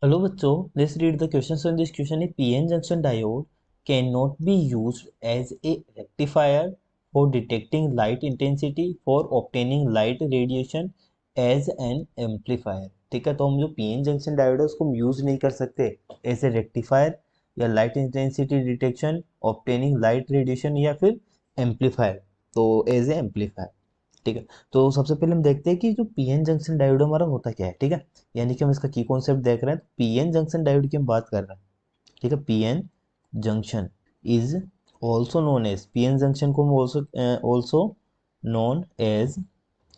Hello बच्चों, let's read the questions on this question. A PN junction diode cannot be used as a rectifier for detecting light intensity for obtaining light radiation as an amplifier. ठीक है, तो हम जो PN junction diode है उसको हम use नहीं कर सकते एज ए रेक्टिफायर या light intensity detection, obtaining light radiation या फिर एम्पलीफायर, तो एज ए एम्पलीफायर। ठीक है, तो सबसे पहले हम देखते हैं कि जो पीएन जंक्शन डायोड हमारा होता क्या है। ठीक है, यानी कि हम इसका की कॉन्सेप्ट देख रहे हैं। पीएन जंक्शन डायोड की हम बात कर रहे हैं। ठीक है, PN junction is also known as, PN junction को हम ऑल्सो नोन एज,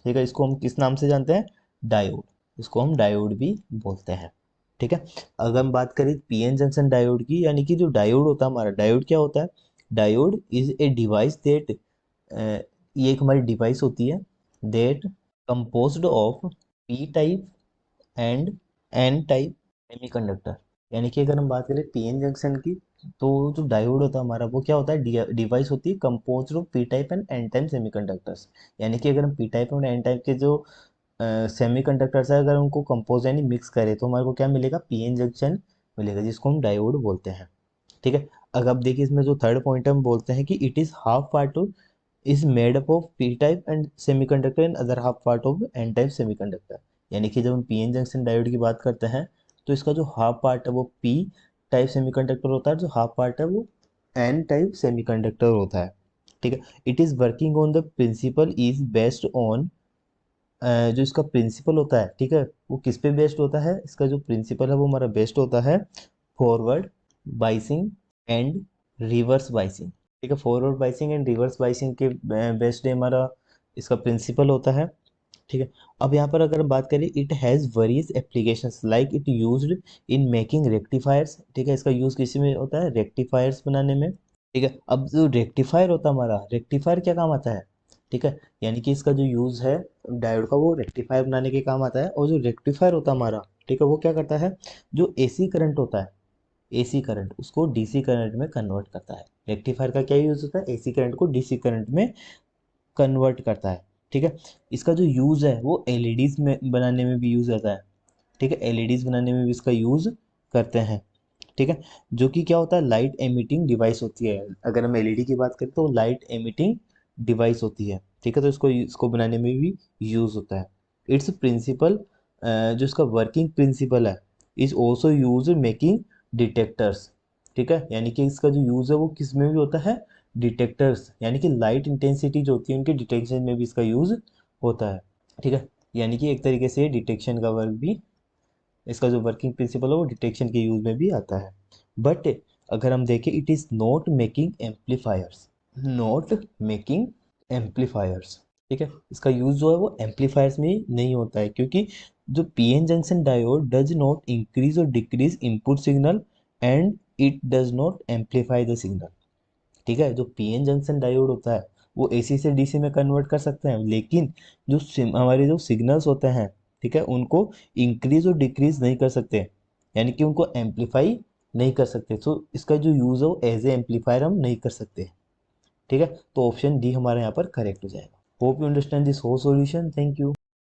ठीक है, इसको हम किस नाम से जानते हैं? डायोड। इसको हम डायोड भी बोलते हैं। ठीक है, अगर हम बात करें पीएन जंक्शन डायोड की, यानी कि जो डायोड होता है हमारा, डायोड क्या होता है? Diode is a device that, ये एक हमारी डिवाइस होती है that composed of P type and N type semiconductor. यानी कि अगर हम बात करें पीएन जंक्शन की, तो जो डायोड होता है हमारा वो क्या होता है? डिवाइस होती है composed of P type and N type semiconductors. यानी कि अगर हम पी टाइप और एन टाइप के जो सेमीकंडक्टर्स है, अगर उनको कंपोज यानी मिक्स करें तो हमारे को क्या मिलेगा? पीएन जंक्शन मिलेगा, जिसको हम डायोड बोलते हैं। ठीक है, अगर आप देखिए इसमें जो थर्ड पॉइंट हम बोलते हैं कि it is half part is made up of P type and semiconductor and other half part of N type semiconductor. यानी कि जब हम पीएन जंक्शन डायोड की बात करते हैं तो इसका जो हाफ पार्ट है वो पी टाइप सेमीकंडक्टर होता है, जो हाफ पार्ट है वो एन टाइप सेमीकंडक्टर होता है। ठीक है, it is working on the principle is based on, जो इसका प्रिंसिपल होता है, ठीक है, वो किस पे बेस्ड होता है? इसका जो प्रिंसिपल है वो हमारा बेस्ड होता है forward biasing and reverse biasing. ठीक है, forward biasing and reverse biasing के बेस्ड हमारा इसका प्रिंसिपल होता है। ठीक है, अब यहाँ पर अगर बात करें, it has various applications like it used in making rectifiers. ठीक है, इसका यूज़ किसी में होता है? रेक्टिफायर्स बनाने में। ठीक है, अब जो रेक्टिफायर होता है हमारा, रेक्टिफायर क्या काम आता है? ठीक है, यानी कि इसका जो यूज़ है डायोड का वो रेक्टिफायर बनाने के काम आता है। और जो रेक्टिफायर होता है हमारा, ठीक है, वो क्या करता है? जो एसी करंट होता है, एसी करंट उसको डीसी करंट में कन्वर्ट करता है। रेक्टिफायर का क्या यूज़ होता है? एसी करंट को डीसी करंट में कन्वर्ट करता है। ठीक है, इसका जो यूज़ है वो एलईडीज में बनाने में भी यूज़ होता है। ठीक है, एलईडीज बनाने में भी इसका यूज़ करते हैं। ठीक है, जो कि क्या होता है? लाइट एमिटिंग डिवाइस होती है। अगर हम एलईडी की बात करें तो लाइट एमिटिंग डिवाइस होती है। ठीक है, तो इसको बनाने में भी यूज़ होता है। इट्स प्रिंसिपल, जो इसका वर्किंग प्रिंसिपल है, is also use making detectors. ठीक है, यानी कि इसका जो यूज़ है वो किस में भी होता है? डिटेक्टर्स, यानी कि लाइट इंटेंसिटी जो होती है उनके डिटेक्शन में भी इसका यूज़ होता है। ठीक है, यानी कि एक तरीके से डिटेक्शन का वर्क भी, इसका जो वर्किंग प्रिंसिपल है वो डिटेक्शन के यूज में भी आता है। बट अगर हम देखें, it is not making amplifiers, not making amplifiers. ठीक है, इसका यूज जो है वो एम्पलीफायर्स में नहीं होता है, क्योंकि जो PN junction diode does not increase और decrease input signal and it does not amplify the signal. ठीक है, जो पीएन जंक्शन डायोड होता है वो एसी से डीसी में कन्वर्ट कर सकते हैं, लेकिन जो हमारे जो सिग्नल्स होते हैं, ठीक है, उनको इंक्रीज और डिक्रीज नहीं कर सकते, यानी कि उनको एम्पलीफाई नहीं कर सकते। तो इसका जो यूज़ है वो एज ए एम्पलीफायर हम नहीं कर सकते। ठीक है, तो ऑप्शन डी हमारे यहाँ पर करेक्ट हो जाएगा। Hope you understand this whole solution. Thank you.